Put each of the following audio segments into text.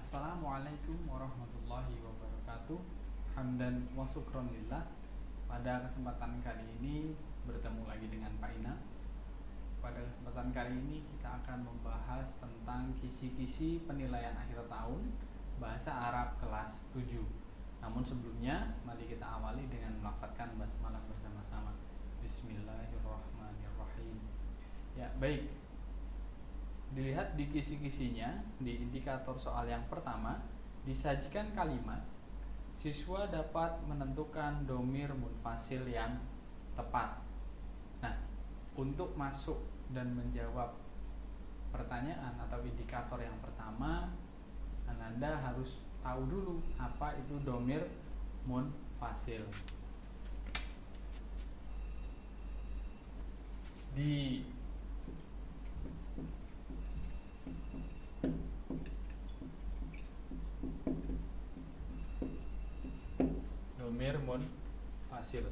Assalamualaikum warahmatullahi wabarakatuh. Hamdan wa syukron lillah. Pada kesempatan kali ini bertemu lagi dengan Pak Ina. Pada kesempatan kali ini kita akan membahas tentang kisi-kisi penilaian akhir tahun Bahasa Arab kelas 7. Namun sebelumnya mari kita awali dengan melafadzkan basmalah bersama-sama. Bismillahirrahmanirrahim. Ya, baik. Dilihat di kisi-kisinya, di indikator soal yang pertama, disajikan kalimat siswa dapat menentukan domir munfasil yang tepat. Nah, untuk masuk dan menjawab pertanyaan atau indikator yang pertama, Anda harus tahu dulu apa itu domir munfasil. Di domir munfasil,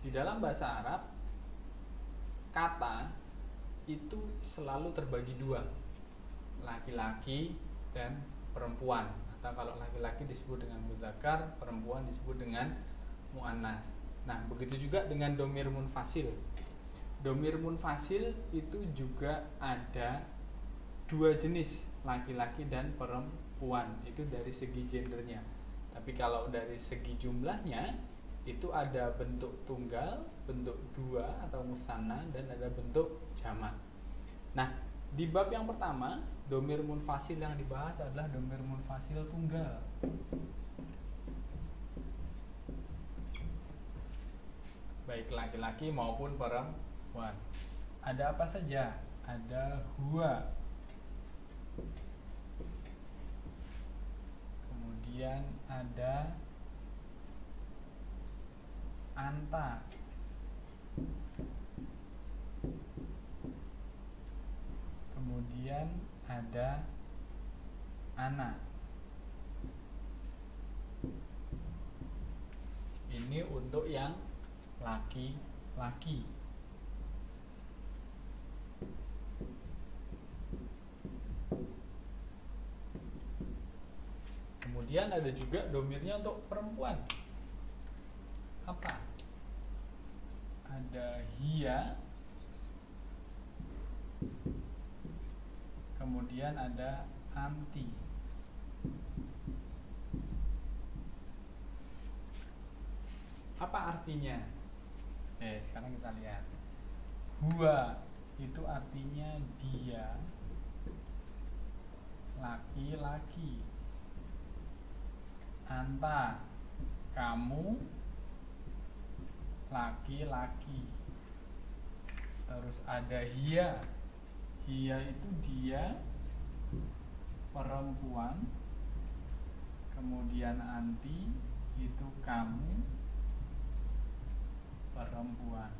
di dalam bahasa Arab kata itu selalu terbagi dua, laki-laki dan perempuan, atau kalau laki-laki disebut dengan mudzakkar, perempuan disebut dengan muannats. Nah, begitu juga dengan domir munfasil. Domir munfasil itu juga ada dua jenis, laki-laki dan perempuan, itu dari segi gendernya. Tapi kalau dari segi jumlahnya itu ada bentuk tunggal, bentuk dua atau musanna, dan ada bentuk jamak. Nah, di bab yang pertama, domir munfasil yang dibahas adalah domir munfasil tunggal. Baik laki-laki maupun perempuan. Ada apa saja? Ada huwa, kemudian ada anta, kemudian ada ana. Ini untuk yang laki-laki. Kemudian ada juga domirnya untuk perempuan. Apa? Ada hiya, kemudian ada anti. Apa artinya? Sekarang kita lihat. Huwa itu artinya dia, laki-laki. Anta, kamu, laki-laki. Terus ada hiya. Hiya itu dia, perempuan. Kemudian anti itu kamu, perempuan.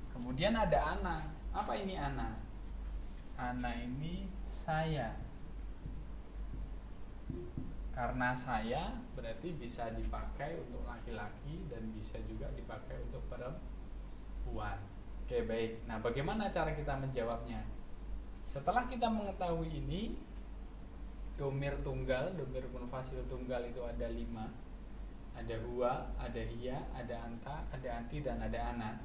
Kemudian ada ana. Apa ini ana? Ana ini saya. Karena saya berarti bisa dipakai untuk laki-laki dan bisa juga dipakai untuk perempuan. Oke, baik. Nah, bagaimana cara kita menjawabnya? Setelah kita mengetahui ini, domir tunggal, domir munfasil tunggal itu ada 5. Ada huwa, ada hiya, ada anta, ada anti, dan ada ana.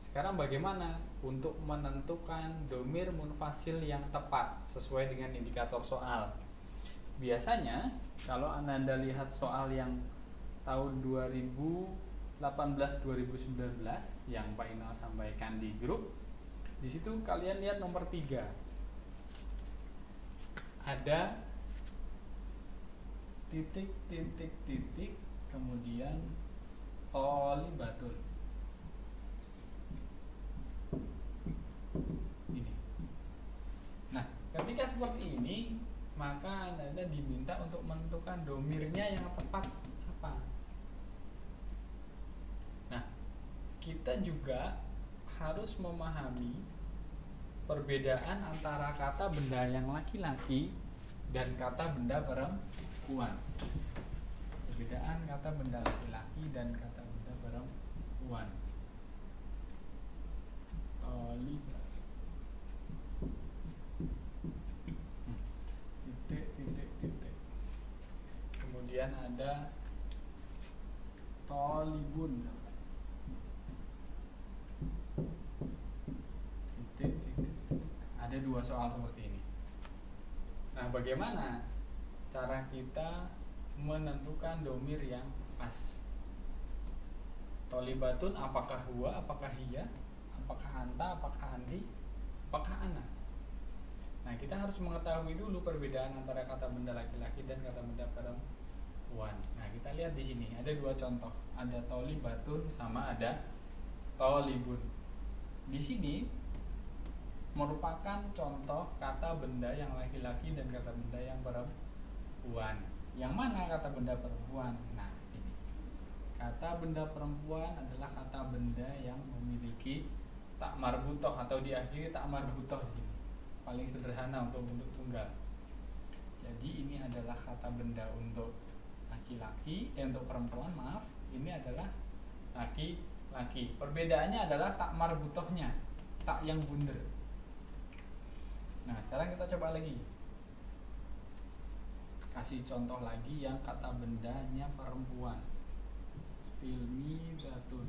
Sekarang bagaimana untuk menentukan domir munfasil yang tepat sesuai dengan indikator soal? Biasanya kalau Anda lihat soal yang tahun 2018-2019 yang Pak Inal sampaikan di grup, di situ kalian lihat nomor 3. Ada titik, titik, titik, kemudian tholibatun. Ini. Nah, ketika seperti ini, maka Anda diminta untuk menentukan domirnya yang tepat apa. Nah, kita juga harus memahami perbedaan antara kata benda yang laki-laki dan kata benda perempuan. Perbedaan kata benda laki-laki dan kata benda perempuan. ada tolibun. Ada dua soal seperti ini. Nah, bagaimana cara kita menentukan domir yang pas? Tolibatun apakah huwa, apakah hiya, apakah anta, apakah anti, apakah ana? Nah, kita harus mengetahui dulu perbedaan antara kata benda laki-laki dan kata benda perempuan. Nah, kita lihat di sini ada dua contoh, ada tolibatun sama ada tolibun. Di sini merupakan contoh kata benda yang laki-laki dan kata benda yang perempuan. Yang mana kata benda perempuan? Nah, ini. Kata benda perempuan adalah kata benda yang memiliki tak marbutoh atau diakhiri tak marbutoh di sini. Paling sederhana untuk bentuk tunggal. Jadi ini adalah kata benda untuk laki-laki, untuk perempuan, maaf. Ini adalah laki-laki. Perbedaannya adalah tak marbutohnya, tak yang bundar. Nah, sekarang kita coba lagi. Kasih contoh lagi yang kata bendanya perempuan. Tilmidatun.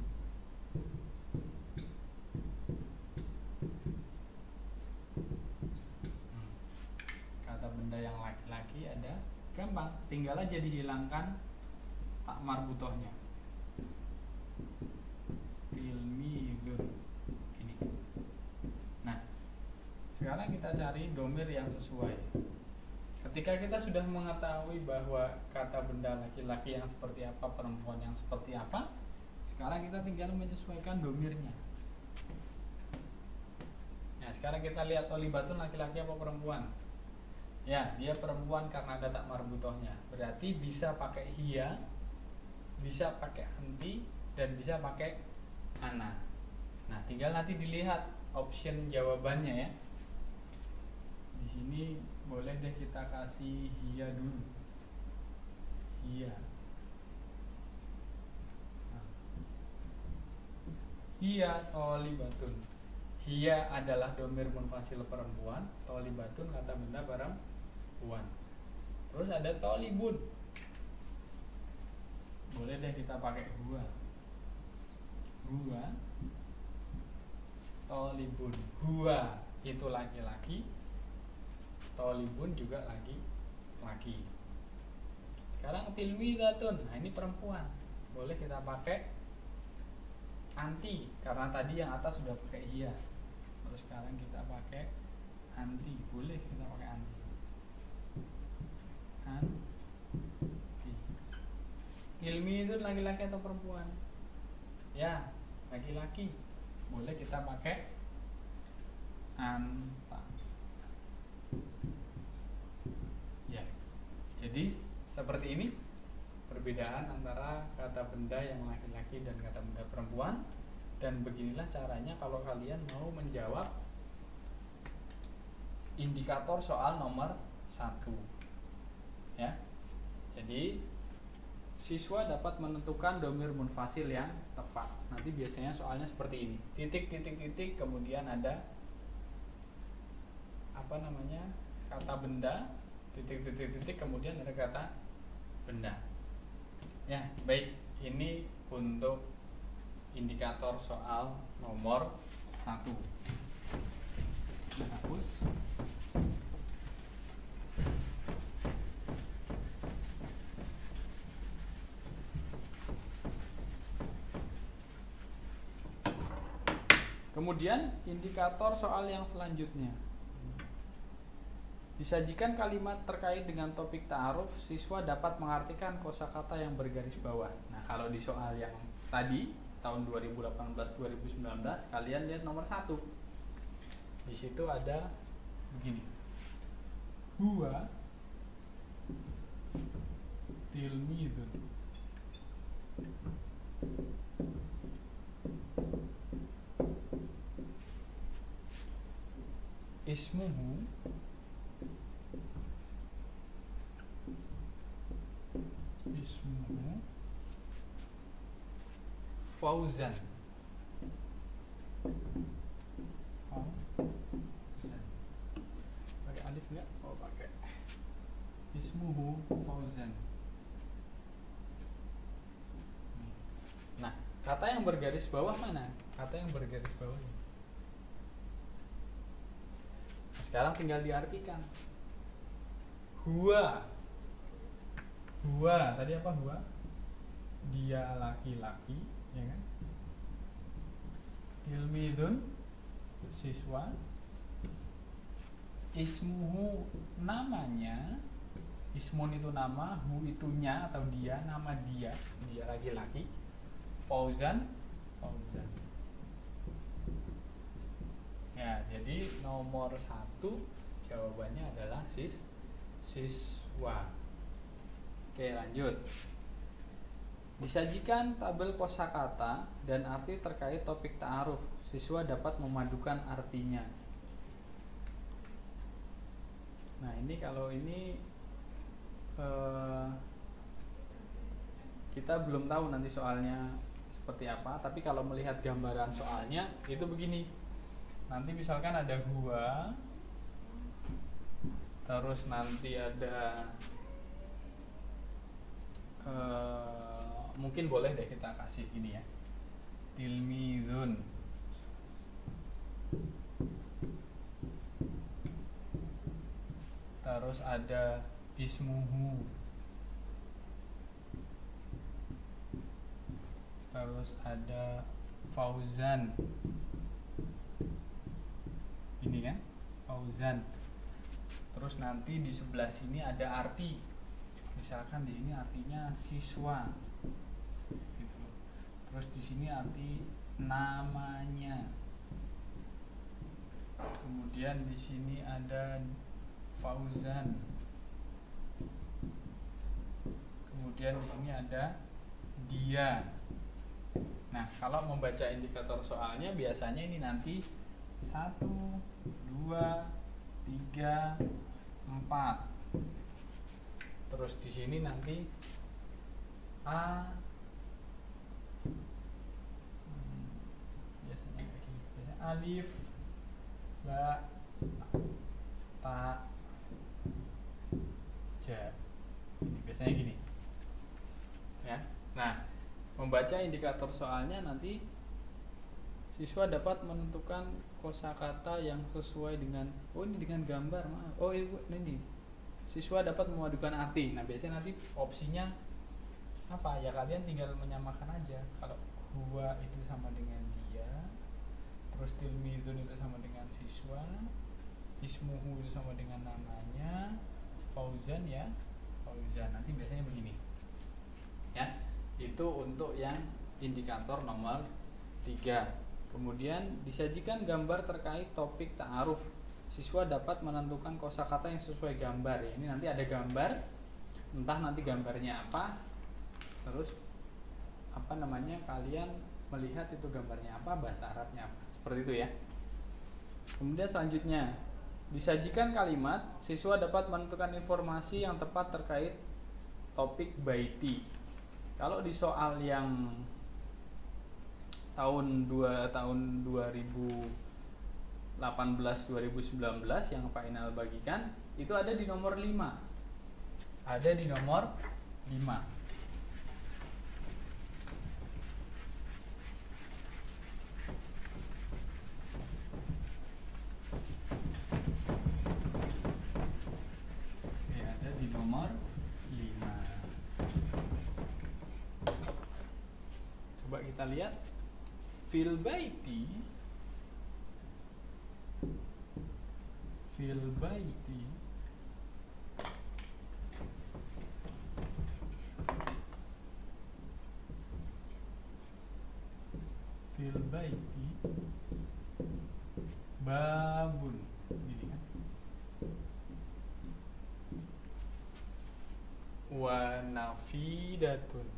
Kata benda yang laki-laki ada, gampang, tinggal aja dihilangkan tak marbutohnya. Tilmidun. Ini. Nah, sekarang kita cari domir yang sesuai. Ketika kita sudah mengetahui bahwa kata benda laki-laki yang seperti apa, perempuan yang seperti apa, sekarang kita tinggal menyesuaikan domirnya. Nah, sekarang kita lihat tolibatun laki-laki apa perempuan? Ya, dia perempuan karena ada tak marbutohnya. Berarti bisa pakai hiya, bisa pakai anti, dan bisa pakai ana. Nah, tinggal nanti dilihat option jawabannya ya. Di sini boleh deh kita kasih hiya dulu. Hiya. Nah. Hiya tolibatun. Hiya adalah domir munfasil perempuan, tolibatun kata benda perempuan. Terus ada tolibun. Boleh deh kita pakai huwa. Huwa tolibun. Huwa itu laki-laki, tolibun juga laki-laki. Sekarang tilmidatun. Nah, ini perempuan. Boleh kita pakai anti karena tadi yang atas sudah pakai hiya. Terus sekarang kita pakai anti. Boleh kita pakai anti. Anti. Tilmidun laki-laki atau perempuan? Ya, laki-laki. Boleh kita pakai anta. Ya. Jadi seperti ini perbedaan antara kata benda yang laki-laki dan kata benda perempuan. Dan beginilah caranya kalau kalian mau menjawab indikator soal nomor 1. Ya. Jadi siswa dapat menentukan domir munfasil yang tepat. Nanti biasanya soalnya seperti ini. Titik titik titik kemudian ada kata benda, titik titik titik kemudian ada kata benda. Ya, baik. Ini untuk indikator soal nomor 1. Hapus. Kemudian indikator soal yang selanjutnya. Disajikan kalimat terkait dengan topik ta'aruf, siswa dapat mengartikan kosakata yang bergaris bawah. Nah, kalau di soal yang tadi tahun 2018-2019 kalian lihat nomor 1. Di situ ada begini. Huwa tilmidun. Ismuhu Fauzan. Pakai alif enggak? Oh, pakai. Ismuhu Fauzan. Kata yang bergaris bawah mana? Kata yang bergaris bawah ini. Nah, sekarang tinggal diartikan. Huwa. Huwa, tadi apa huwa? Dia laki-laki, ya kan? Tilmidun, siswa. Ismuhu, namanya. Ismun itu nama, hu itunya atau dia, nama dia laki-laki. Fauzan, Fauzan. Ya, jadi nomor 1 jawabannya adalah siswa. Oke, lanjut. Disajikan tabel kosakata dan arti terkait topik ta'aruf. Siswa dapat memadukan artinya. Nah, ini kalau ini kita belum tahu nanti soalnya seperti apa, tapi kalau melihat gambaran soalnya itu begini. Nanti misalkan ada gua, terus nanti ada mungkin boleh deh kita kasih gini ya, tilmidun, terus ada ismuhu, terus ada Fauzan, ini kan Fauzan. Terus nanti di sebelah sini ada arti, misalkan di sini artinya siswa, gitu. Terus di sini arti namanya. Kemudian di sini ada Fauzan. Kemudian di sini ada dia. Nah, kalau membaca indikator soalnya biasanya ini nanti 1, 2, 3, 4. Terus di sini nanti A. Biasanya kayak gini. Biasanya alif, ba, ta, ja. Ini biasanya gini. Ya. Nah, membaca indikator soalnya nanti siswa dapat menentukan kosakata yang sesuai dengan, oh ini dengan gambar, maaf. Oh ini siswa dapat memadukan arti. Nah, biasanya nanti opsinya apa? Ya kalian tinggal menyamakan aja. Kalau huwa itu sama dengan dia, terus tilmidun itu sama dengan siswa, ismuhu itu sama dengan namanya, Fauzan ya, Fauzan. Nanti biasanya begini. Ya, itu untuk yang indikator nomor 3. Kemudian disajikan gambar terkait topik ta'aruf. Siswa dapat menentukan kosakata yang sesuai gambar. Ya, ini nanti ada gambar, entah nanti gambarnya apa, terus apa namanya, kalian melihat itu gambarnya apa, bahasa Arabnya apa, seperti itu ya. Kemudian selanjutnya disajikan kalimat, siswa dapat menentukan informasi yang tepat terkait topik baiti. Kalau di soal yang tahun 2018-2019 yang Pak Inal bagikan itu ada di nomor 5. Ada di nomor 5. Oke, ada di nomor 5. Coba kita lihat fil baiti, fil baiti fil baiti babun, ini kan, wa nafidatun,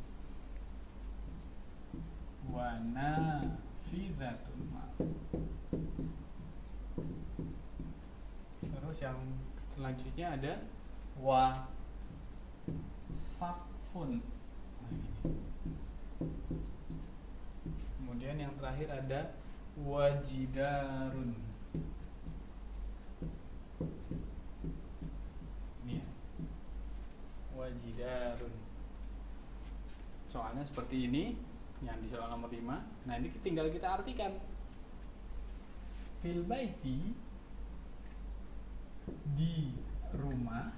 wa nafidatun. Terus yang selanjutnya ada wa sakfun. Nah, ini. Kemudian yang terakhir ada wajidarun. Ini ya. Wajidarun. Soalnya seperti ini. yang di soal nomor 5. Nah, ini tinggal kita artikan. Fil baiti, di rumah,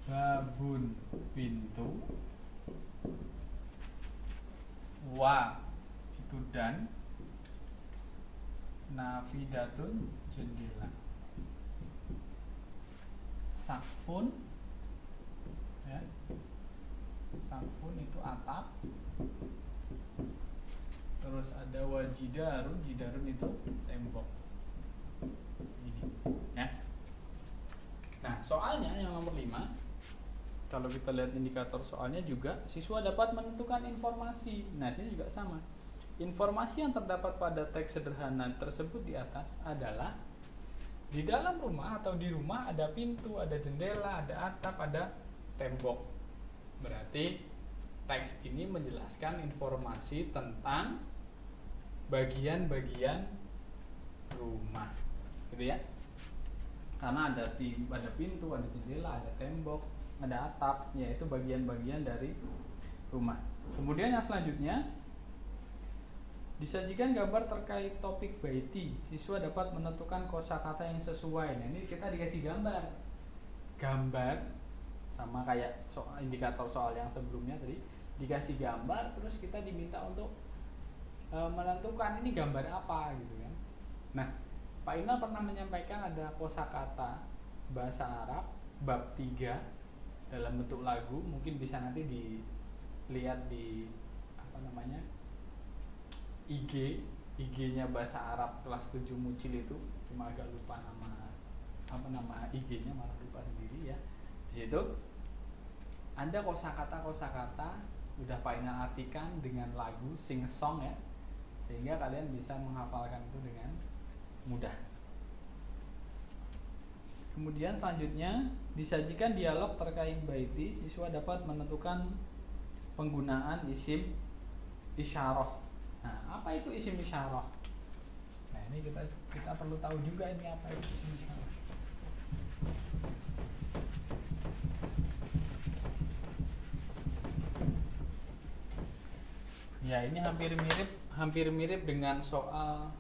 babun pintu, wa itu dan, nafidatun jendela, sakfun ya, sakfun itu atap, terus ada wajidarun, jidarun itu tembok ini ya. Nah, soalnya yang nomor 5, kalau kita lihat indikator soalnya juga, siswa dapat menentukan informasi. Nah, sini juga sama. Informasi yang terdapat pada teks sederhana tersebut di atas adalah di dalam rumah atau di rumah ada pintu, ada jendela, ada atap, ada tembok. Berarti teks ini menjelaskan informasi tentang bagian-bagian rumah, gitu ya. Karena ada pintu, ada jendela, ada tembok, ada atap, yaitu bagian-bagian dari rumah. Kemudian yang selanjutnya, disajikan gambar terkait topik baiti. Siswa dapat menentukan kosakata yang sesuai. Nah, ini kita dikasih gambar. Gambar sama kayak indikator soal yang sebelumnya tadi, dikasih gambar, terus kita diminta untuk menentukan ini gambar apa gitu kan. Nah, Pak Inal pernah menyampaikan ada kosakata bahasa Arab bab 3 dalam bentuk lagu, mungkin bisa nanti dilihat di IG-nya bahasa Arab kelas 7 Mucil itu, cuma agak lupa nama IG-nya, malah lupa sendiri ya. Di situ ada kosakata udah Pak Inal artikan dengan lagu sing song ya, sehingga kalian bisa menghafalkan itu dengan mudah. Kemudian selanjutnya, disajikan dialog terkait baiti. Siswa dapat menentukan penggunaan isim isyarah. Nah, apa itu isim isyarah? Nah, ini kita perlu tahu juga ini apa itu isim isyarah. Ya, ini hampir mirip dengan soal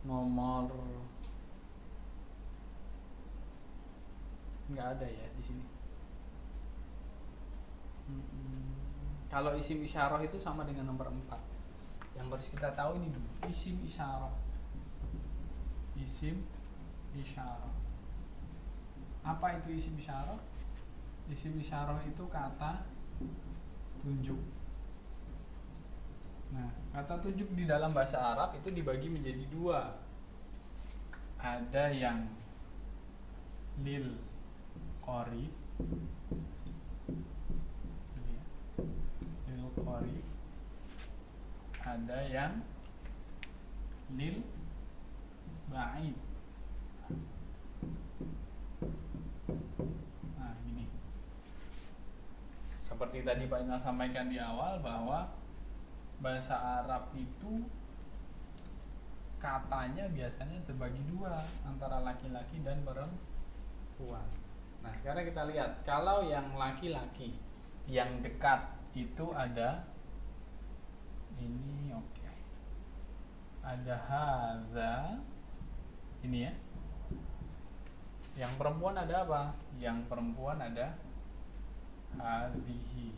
nomor, nggak ada ya di sini. Kalau isim isyarah itu sama dengan nomor 4. Yang harus kita tahu ini dulu, isim isyarah. Isim isyarah. Apa itu isim isyarah? Isim isyarah itu kata tunjuk. Nah, kata tunjuk di dalam bahasa Arab itu dibagi menjadi 2. Ada yang lil qari, lil qari, ada yang lil ba'id. Nah, gini. Seperti tadi Pak Inal sampaikan di awal bahwa bahasa Arab itu katanya biasanya terbagi 2 antara laki-laki dan perempuan. Nah, sekarang kita lihat, kalau yang laki-laki yang dekat itu ada ini, oke. Ada hadza ini ya. Yang perempuan ada apa? Yang perempuan ada hadhihi.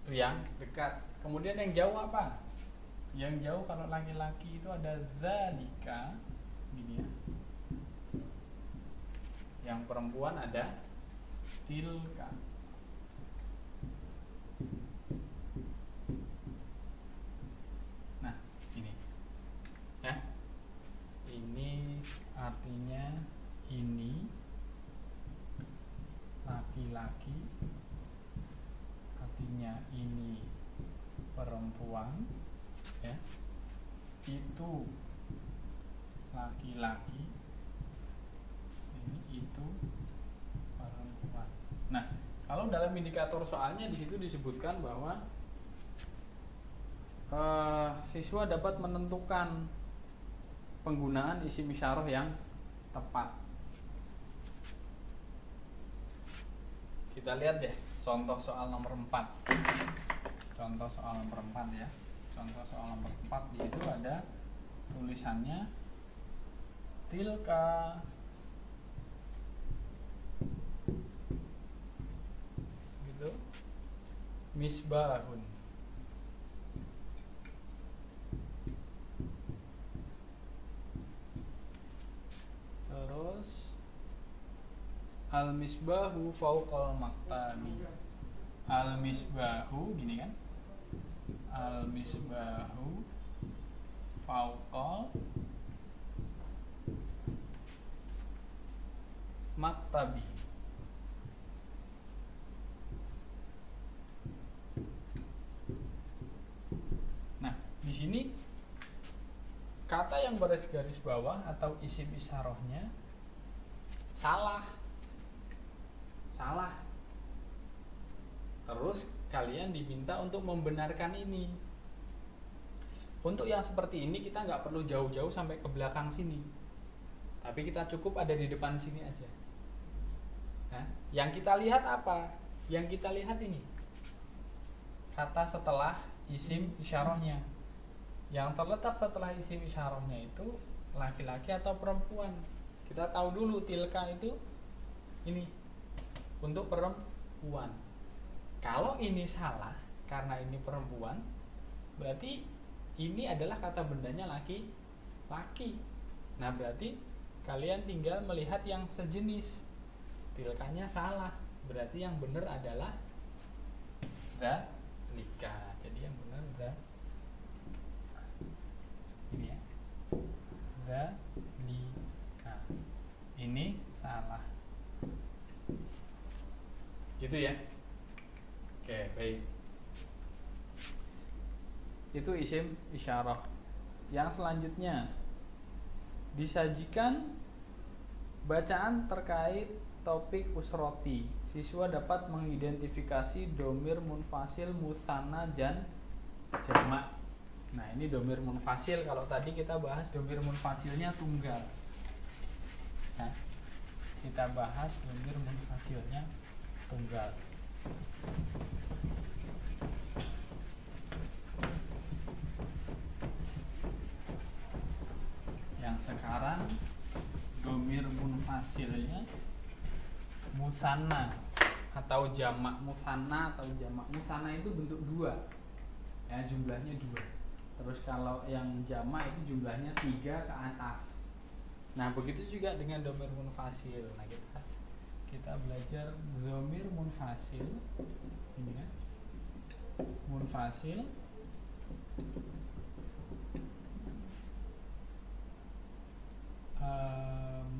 Itu yang dekat. Kemudian yang jauh apa? Yang jauh kalau laki-laki itu ada dzalika, gini ya. Yang perempuan ada tilka. Nah, ini ya. Ini artinya ini laki-laki, artinya ini perempuan ya. Itu laki-laki, ini itu perempuan. Nah, kalau dalam indikator soalnya di situ disebutkan bahwa siswa dapat menentukan penggunaan isim isyarah yang tepat. Kita lihat deh contoh soal nomor 4. Contoh soal nomor 4 ya. Contoh soal nomor 4 yaitu ada tulisannya tilka gitu misbahun. Terus al misbahu fauqal maktabi. Al misbahu gini kan, al misbahu fauqal maktabi. Nah, di sini kata yang garis bawah atau isim isyarahnya salah. Terus kalian diminta untuk membenarkan ini. Untuk yang seperti ini kita nggak perlu jauh-jauh sampai ke belakang sini, tapi kita cukup ada di depan sini aja. Nah, yang kita lihat apa? Yang kita lihat ini kata setelah isim isyarahnya. Yang terletak setelah isim isyarahnya itu laki-laki atau perempuan. Kita tahu dulu tilka itu ini untuk perempuan. Kalau ini salah karena ini perempuan, berarti ini adalah kata bendanya laki-laki. Nah, berarti kalian tinggal melihat yang sejenis. Tilkanya salah, berarti yang benar adalah dzalika. Jadi yang benar ini ya, dzalika. Ini salah. Gitu ya. Oke, baik. Itu isim isyarah. Yang selanjutnya disajikan bacaan terkait topik usroti. Siswa dapat mengidentifikasi domir munfasil, musanna, dan jamak. Nah, ini domir munfasil. Kalau tadi kita bahas domir munfasilnya tunggal. Nah, kita bahas domir munfasilnya tunggal. Yang sekarang domir munfasilnya musanna atau jamak. Musanna atau jamak. Musanna itu bentuk 2 ya, jumlahnya 2. Terus kalau yang jamak itu jumlahnya 3 ke atas. Nah, begitu juga dengan domir munfasil. Nah, kita belajar domir munfasil ini ya. Munfasil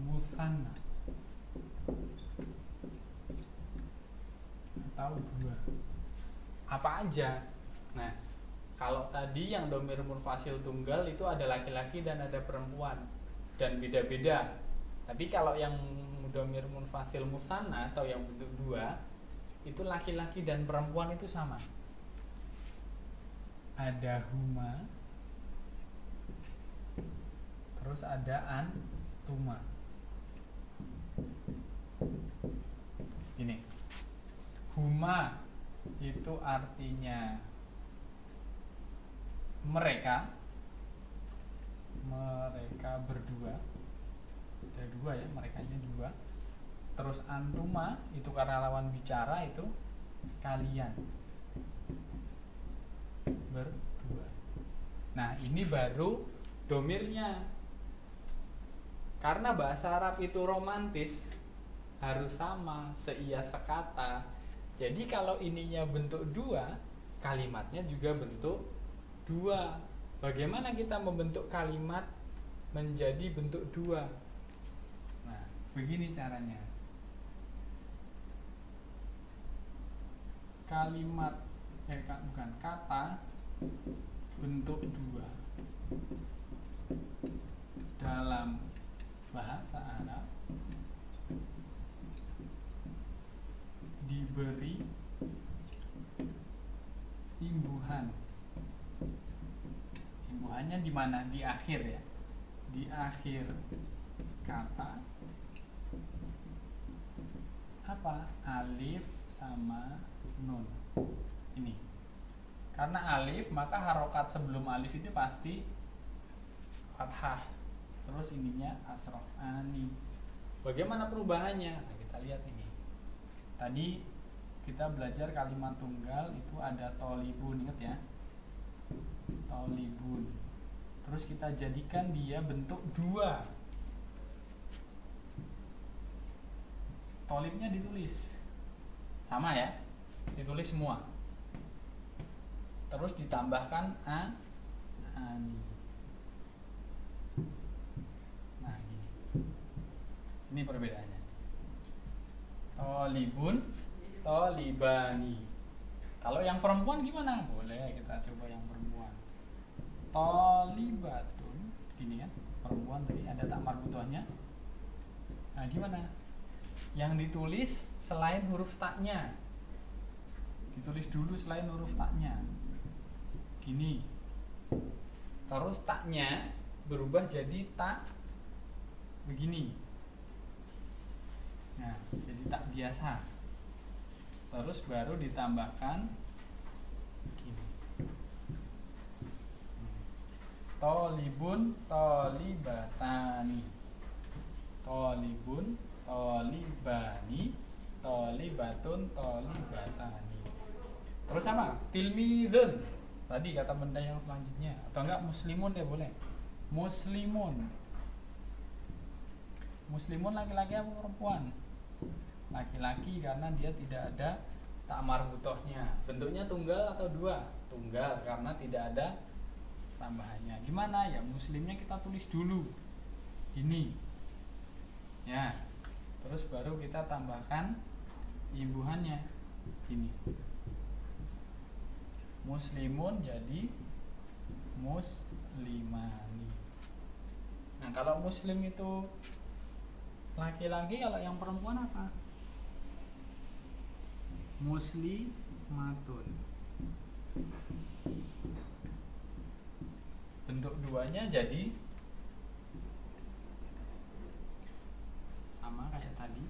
musanna atau 2 apa aja. Nah, kalau tadi yang domir munfasil tunggal itu ada laki-laki dan ada perempuan dan beda-beda. Tapi kalau yang domir munfasil musanna atau yang bentuk 2 itu laki-laki dan perempuan itu sama. Ada huma, terus ada antuma. Ini huma itu artinya mereka berdua. Ada 2 ya, merekanya 2. Terus antuma itu karena lawan bicara, itu kalian berdua. Nah, ini baru domirnya. Karena bahasa Arab itu romantis, harus sama, seia sekata. Jadi kalau ininya bentuk 2, kalimatnya juga bentuk 2. Bagaimana kita membentuk kalimat menjadi bentuk 2? Nah, begini caranya. Kalimat kata bentuk 2 dalam bahasa Arab diberi imbuhan. Imbuhannya di mana? Di akhir ya. Di akhir kata apa? Alif sama nun. Ini. Karena alif, maka harokat sebelum alif itu pasti fathah. Terus ininya asroh ani. Bagaimana perubahannya? Nah, kita lihat ini. Tadi kita belajar kalimat tunggal itu ada tolibun, ingat ya? Tolibun. Terus kita jadikan dia bentuk dua. Tolibnya ditulis sama ya, ditulis semua. Terus ditambahkan ani. Nah gini. Ini perbedaannya. Tolibun, tolibani. Kalau yang perempuan gimana? Boleh kita coba yang perempuan. Tolibatun, gini kan? Perempuan tadi ada tak marbutohnya. Nah gimana? Yang ditulis selain huruf taknya, ditulis dulu selain huruf taknya, gini. Terus taknya berubah jadi tak begini. Nah, jadi tak biasa. Terus baru ditambahkan gini. Tolibun, tolibatani. Tolibun, tolibani, tolibatun, tolibatani. Terus sama tilmidun. Tadi kata benda yang selanjutnya. Atau enggak muslimun ya boleh. Muslimun. Muslimun laki-laki apa perempuan? Laki-laki karena dia tidak ada tak marbutohnya. Bentuknya tunggal atau dua? Tunggal karena tidak ada tambahannya. Gimana ya? Muslimnya kita tulis dulu. Gini. Ya. Terus baru kita tambahkan imbuhannya. Gini. Muslimun jadi muslimani. Nah, kalau muslim itu laki-laki, kalau yang perempuan apa? Muslimatun. Bentuk duanya jadi sama kayak tadi.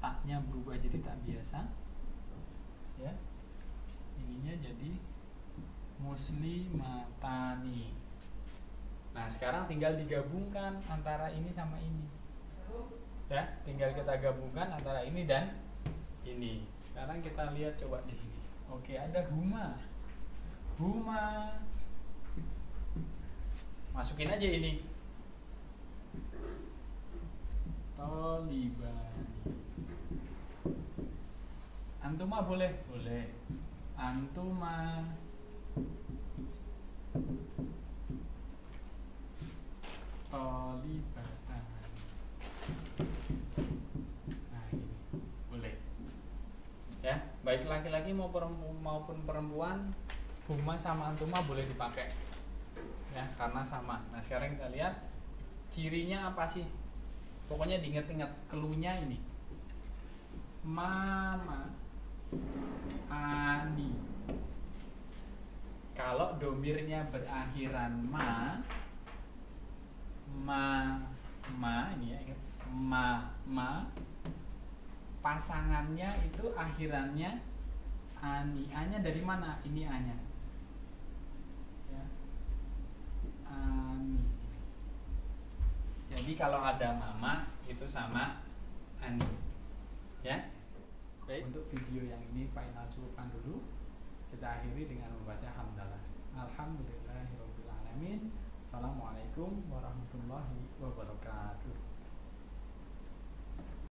Taknya berubah jadi tak biasa. Ya. Ininya jadi muslimatani. Nah, sekarang tinggal digabungkan antara ini sama ini. Ya, tinggal kita gabungkan antara ini dan ini. Sekarang kita lihat coba di sini. Oke, ada huma. Huma. Masukin aja ini. Tolibani. Antuma boleh? Boleh. Antuma. Tolibatan. Nah ini boleh. Ya, baik laki-laki maupun perempuan, huma sama antuma boleh dipakai. Ya, karena sama. Nah sekarang kita lihat cirinya apa sih? Pokoknya diingat-ingat keluhnya ini. Mama, ani. Kalau domirnya berakhiran ma ini ya, ingat ma, pasangannya itu akhirannya ani. A-nya dari mana? Ini A-nya. Ya. Ani. Jadi kalau ada mama itu sama ani. Ya. Baik, untuk video yang ini final cukupkan dulu. Kita akhiri dengan membaca hamdalah. Alhamdulillahirabbil alamin. Assalamualaikum warahmatullahi wabarakatuh.